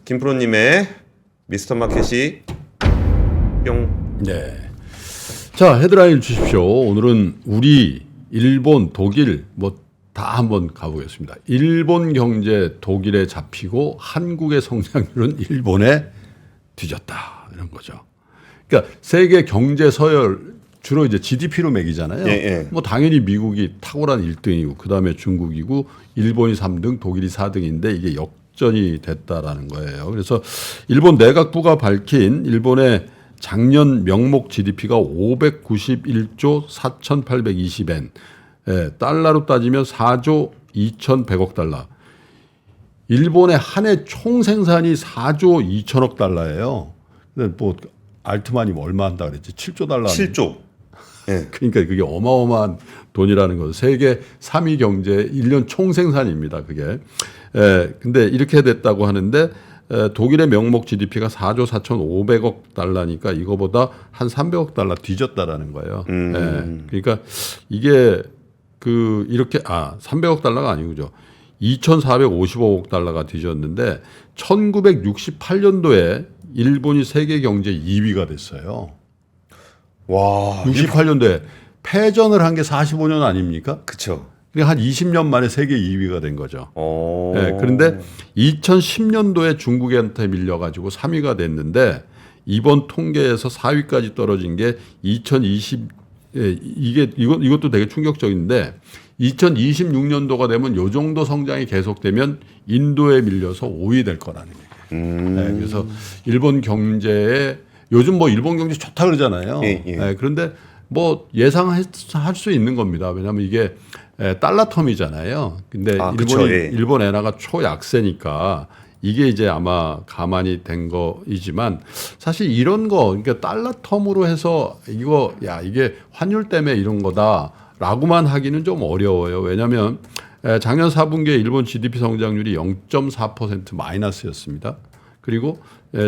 김프로님의 미스터 마켓이 뿅. 네. 자, 헤드라인 주십시오. 오늘은 우리, 일본, 독일 다 한번 가보겠습니다. 일본 경제 독일에 잡히고 한국의 성장률은 일본에 뒤졌다 이런 거죠. 그러니까 세계 경제 서열 주로 이제 GDP로 매기잖아요. 뭐 당연히 미국이 탁월한 1등이고 그다음에 중국이고 일본이 3등, 독일이 4등인데 이게 역전이 됐다라는 거예요. 그래서 일본 내각부가 밝힌 일본의 작년 명목 GDP가 591조 4,820엔, 달러로 따지면 4조 2,100억 달러. 일본의 한 해 총 생산이 4조 2천억 달러예요. 근데 뭐 알트만이 얼마 한다 그랬지? 7조 달러. 7조. 그러니까 그게 어마어마한 돈이라는 거죠. 세계 3위 경제 1년 총 생산입니다. 그게. 근데 이렇게 됐다고 하는데 독일의 명목 GDP가 4조 4,500억 달러니까 이거보다 한 300억 달러 뒤졌다라는 거예요. 그러니까 이게 이렇게 300억 달러가 아니고죠. 2,455억 달러가 뒤졌는데 1968년도에 일본이 세계 경제 2위가 됐어요. 와. 68년도에 패전을 한 게 45년 아닙니까? 그쵸. 그러니까 한 20년 만에 세계 2위가 된 거죠. 그런데 2010년도에 중국한테 밀려가지고 3위가 됐는데 이번 통계에서 4위까지 떨어진 게 2020 이것도 되게 충격적인데 2026년도가 되면 요 정도 성장이 계속되면 인도에 밀려서 5위 될 거라는 얘기예요. 그래서 일본 경제에 요즘 일본 경제 좋다 그러잖아요. 그런데 예상할 수 있는 겁니다. 왜냐하면 이게 달러 텀이잖아요. 근데 일본 엔화가 초약세니까 이게 이제 아마 가만히 된 거이지만 사실 이런 거 그러니까 달러 텀으로 해서 이게 환율 때문에 이런 거다라고만 하기는 좀 어려워요. 왜냐하면 작년 4분기에 일본 GDP 성장률이 0.4% 마이너스였습니다. 그리고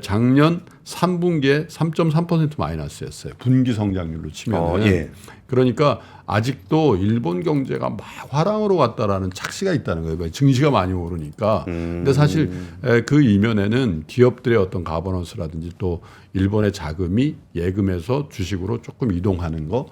작년 3분기에 3.3% 마이너스였어요. 분기 성장률로 치면. 그러니까 아직도 일본 경제가 막 화랑으로 갔다라는 착시가 있다는 거예요. 증시가 많이 오르니까. 근데 사실 그 이면에는 기업들의 어떤 가버넌스라든지 또 일본의 자금이 예금에서 주식으로 조금 이동하는 거,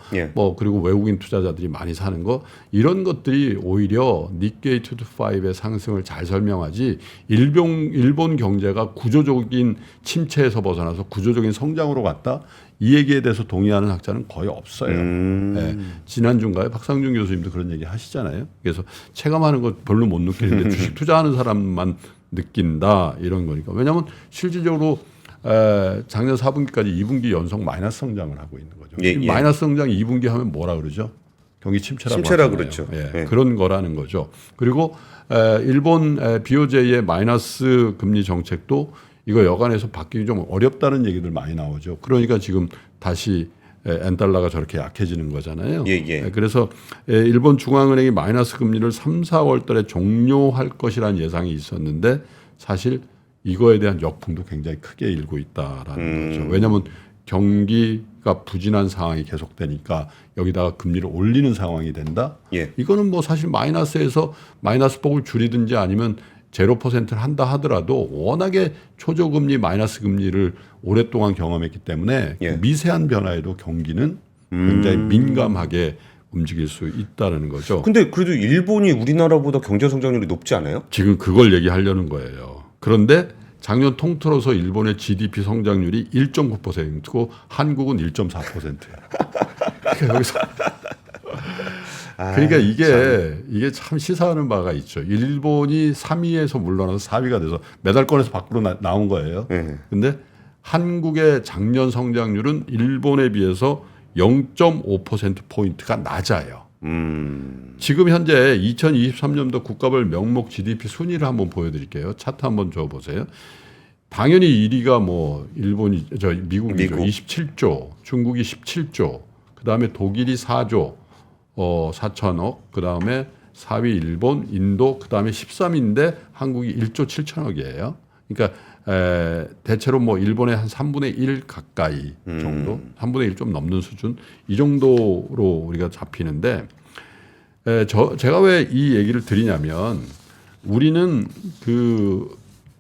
그리고 외국인 투자자들이 많이 사는 거 이런 것들이 오히려 니케이 225의 상승을 잘 설명하지 일본 경제가 구조적인 침체에서 벗어나서 구조적인 성장으로 갔다. 이 얘기에 대해서 동의하는 학자는 거의 없어요. 지난주인가요? 박상준 교수님도 그런 얘기 하시잖아요. 그래서 체감하는 거 별로 못 느끼는데 주식 투자하는 사람만 느낀다 이런 거니까. 왜냐하면 실질적으로 작년 4분기까지 2분기 연속 마이너스 성장을 하고 있는 거죠. 마이너스 성장 2분기 하면 뭐라 그러죠? 경기 침체라고 그렇죠. 그런 거라는 거죠. 그리고 일본 BOJ의 마이너스 금리 정책도 이거 여간해서 바뀌기 좀 어렵다는 얘기들 많이 나오죠. 그러니까 지금 다시 엔달러가 저렇게 약해지는 거잖아요. 그래서 일본 중앙은행이 마이너스 금리를 3, 4월 달에 종료할 것이라는 예상이 있었는데 사실 이거에 대한 역풍도 굉장히 크게 일고 있다라는 거죠. 왜냐하면 경기가 부진한 상황이 계속되니까 여기다가 금리를 올리는 상황이 된다. 이거는 사실 마이너스에서 마이너스 폭을 줄이든지 아니면 0%를 한다 하더라도 워낙에 초저금리 마이너스 금리를 오랫동안 경험했기 때문에 미세한 변화에도 경기는 굉장히 민감하게 움직일 수 있다는 거죠. 근데 그래도 일본이 우리나라보다 경제 성장률이 높지 않아요? 지금 그걸 얘기하려는 거예요. 그런데 작년 통틀어서 일본의 GDP 성장률이 1.9%고 한국은 1.4%예요. 그러니까 여기서 그러니까 이게 참 시사하는 바가 있죠. 일본이 3위에서 물러나서 4위가 돼서 메달권에서 밖으로 나온 거예요. 근데 한국의 작년 성장률은 일본에 비해서 0.5%포인트가 낮아요. 지금 현재 2023년도 국가별 명목 GDP 순위를 한번 보여드릴게요. 차트 한번 줘보세요. 당연히 1위가 미국이죠. 27조, 중국이 17조, 그 다음에 독일이 4조. 4천억, 그 다음에 4위 일본, 인도, 그 다음에 13위인데 한국이 1조 7천억이에요. 그러니까 대체로 일본의 한 3분의 1 가까이 정도, 3분의 1 좀 넘는 수준, 이 정도로 우리가 잡히는데 제가 왜 이 얘기를 드리냐면 우리는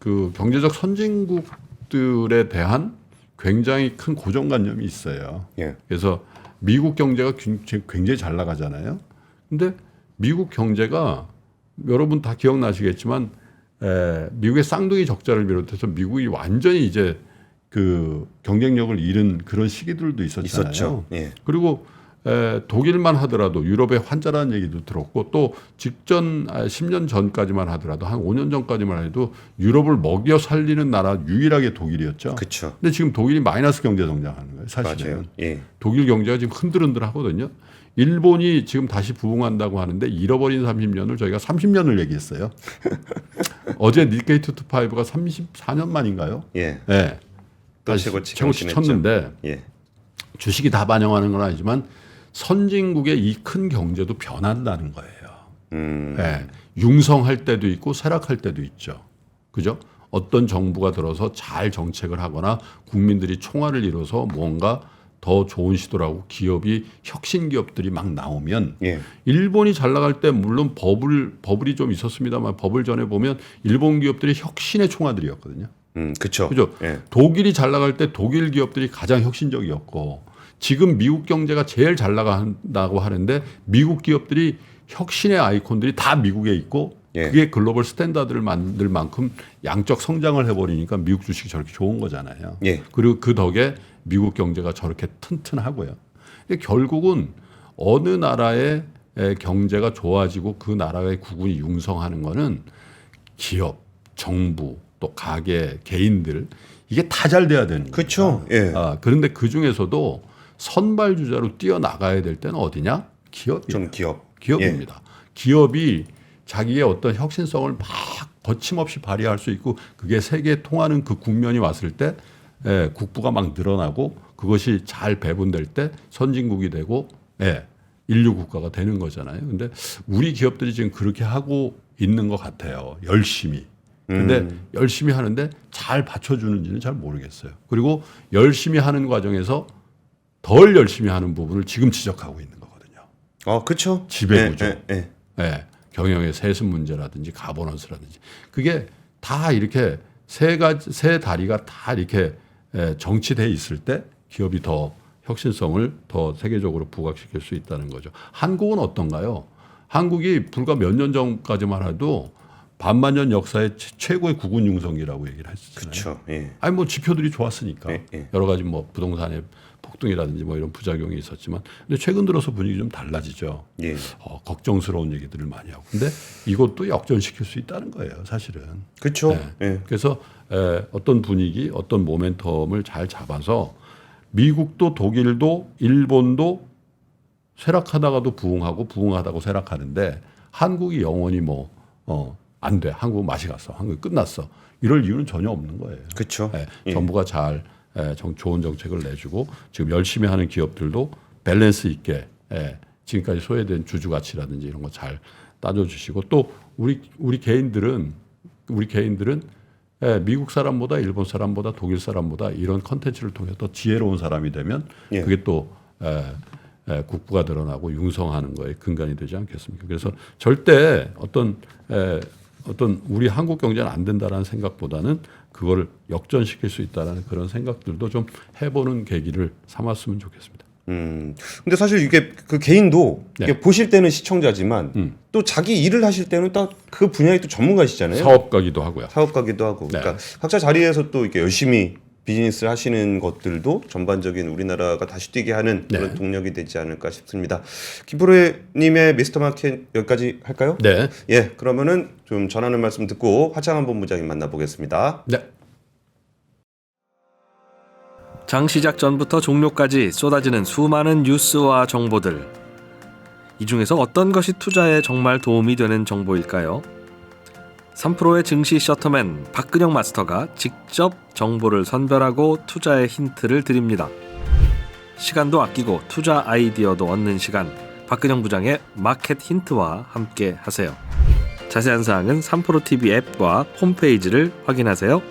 그 경제적 선진국들에 대한 굉장히 큰 고정관념이 있어요. 예. 그래서 미국 경제가 굉장히 잘 나가잖아요. 근데 미국 경제가 여러분 다 기억나시겠지만 미국의 쌍둥이 적자를 비롯해서 미국이 완전히 이제 그 경쟁력을 잃은 그런 시기들도 있었잖아요. 있었죠. 예. 그리고 독일만 하더라도 유럽의 환자라는 얘기도 들었고 또 직전 10년 전까지만 하더라도 한 5년 전까지만 해도 유럽을 먹여 살리는 나라 유일하게 독일이었죠. 그렇죠. 근데 지금 독일이 마이너스 경제 성장하는 거예요. 사실은. 맞아요. 예. 독일 경제가 지금 흔들흔들하거든요. 일본이 지금 다시 부흥한다고 하는데 잃어버린 30년을 저희가 30년을 얘기했어요. 어제 니케이 225가 34년 만인가요? 예. 네. 또 다시 최고치 최고치 쳤는데 예. 주식이 다 반영하는 건 아니지만 선진국의 이 큰 경제도 변한다는 거예요. 네. 융성할 때도 있고 쇠락할 때도 있죠. 그죠? 어떤 정부가 들어서 잘 정책을 하거나 국민들이 총알을 이뤄서 뭔가 더 좋은 시도를 하고 기업이 혁신 기업들이 막 나오면 예. 일본이 잘 나갈 때 물론 버블이 좀 있었습니다만 버블 전에 보면 일본 기업들이 혁신의 총알들이었거든요. 그렇죠. 그죠? 예. 독일이 잘 나갈 때 독일 기업들이 가장 혁신적이었고 지금 미국 경제가 제일 잘 나간다고 하는데 미국 기업들이 혁신의 아이콘들이 다 미국에 있고 예. 그게 글로벌 스탠다드를 만들 만큼 양적 성장을 해버리니까 미국 주식이 저렇게 좋은 거잖아요. 예. 그리고 그 덕에 미국 경제가 저렇게 튼튼하고요. 결국은 어느 나라의 경제가 좋아지고 그 나라의 국운이 융성하는 거는 기업, 정부, 또 가게, 개인들 이게 다 잘 돼야 되는 거예요. 그렇죠. 예. 그런데 그 중에서도 선발주자로 뛰어나가야 될 때는 어디냐? 기업이에요. 좀 기업입니다. 기업이 자기의 어떤 혁신성을 막 거침없이 발휘할 수 있고 그게 세계에 통하는 그 국면이 왔을 때 국부가 막 늘어나고 그것이 잘 배분될 때 선진국이 되고 인류 국가가 되는 거잖아요. 근데 우리 기업들이 지금 그렇게 하고 있는 것 같아요. 열심히. 근데 열심히 하는데 잘 받쳐주는지는 잘 모르겠어요. 그리고 열심히 하는 과정에서 덜 열심히 하는 부분을 지금 지적하고 있는 거거든요. 그렇죠. 지배구조. 예. 경영의 세습 문제라든지 가버넌스라든지 그게 다 이렇게 세 다리가 다 이렇게 정치돼 있을 때 기업이 더 혁신성을 더 세계적으로 부각시킬 수 있다는 거죠. 한국은 어떤가요? 한국이 불과 몇 년 전까지만 해도 반만년 역사의 최고의 국운 융성기라고 얘기를 했었잖아요. 그렇죠. 예. 아니 뭐 지표들이 좋았으니까 예. 여러 가지 뭐 부동산의 폭등이라든지 뭐 이런 부작용이 있었지만 근데 최근 들어서 분위기 좀 달라지죠. 예. 걱정스러운 얘기들을 많이 하고 근데 이것도 역전시킬 수 있다는 거예요, 사실은. 그렇죠. 예. 그래서 어떤 분위기, 어떤 모멘텀을 잘 잡아서 미국도 독일도 일본도 쇠락하다가도 부흥하고 부흥하다고 쇠락하는데 한국이 영원히 안 돼. 한국은 맛이 갔어. 한국이 끝났어. 이럴 이유는 전혀 없는 거예요. 그렇죠. 정부가 잘 좋은 정책을 내주고 지금 열심히 하는 기업들도 밸런스 있게 지금까지 소외된 주주 가치라든지 이런 거 잘 따져주시고 또 우리 개인들은 미국 사람보다 일본 사람보다 독일 사람보다 이런 컨텐츠를 통해 더 지혜로운 사람이 되면 그게 또 국부가 드러나고 융성하는 거에 근간이 되지 않겠습니까? 그래서 절대 어떤 우리 한국 경제는 안 된다라는 생각보다는 그거를 역전시킬 수 있다라는 그런 생각들도 좀 해보는 계기를 삼았으면 좋겠습니다. 근데 사실 이게 그 개인도 이게 보실 때는 시청자지만 또 자기 일을 하실 때는 또 그 분야의 또 전문가시잖아요. 사업가기도 하고요. 사업가기도 하고. 그러니까 각자 자리에서 또 이렇게 열심히 비즈니스 하시는 것들도 전반적인 우리나라가 다시 뛰게 하는 그런 동력이 되지 않을까 싶습니다. 김프로님의 미스터 마켓 여기까지 할까요? 네. 예, 그러면은 좀 전하는 말씀 듣고 화창한 본부장님 만나보겠습니다. 네. 장 시작 전부터 종료까지 쏟아지는 수많은 뉴스와 정보들. 이 중에서 어떤 것이 투자에 정말 도움이 되는 정보일까요? 3프로의 증시 셔터맨 박근영 마스터가 직접 정보를 선별하고 투자의 힌트를 드립니다. 시간도 아끼고 투자 아이디어도 얻는 시간, 박근영 부장의 마켓 힌트와 함께 하세요. 자세한 사항은 3프로 TV 앱과 홈페이지를 확인하세요.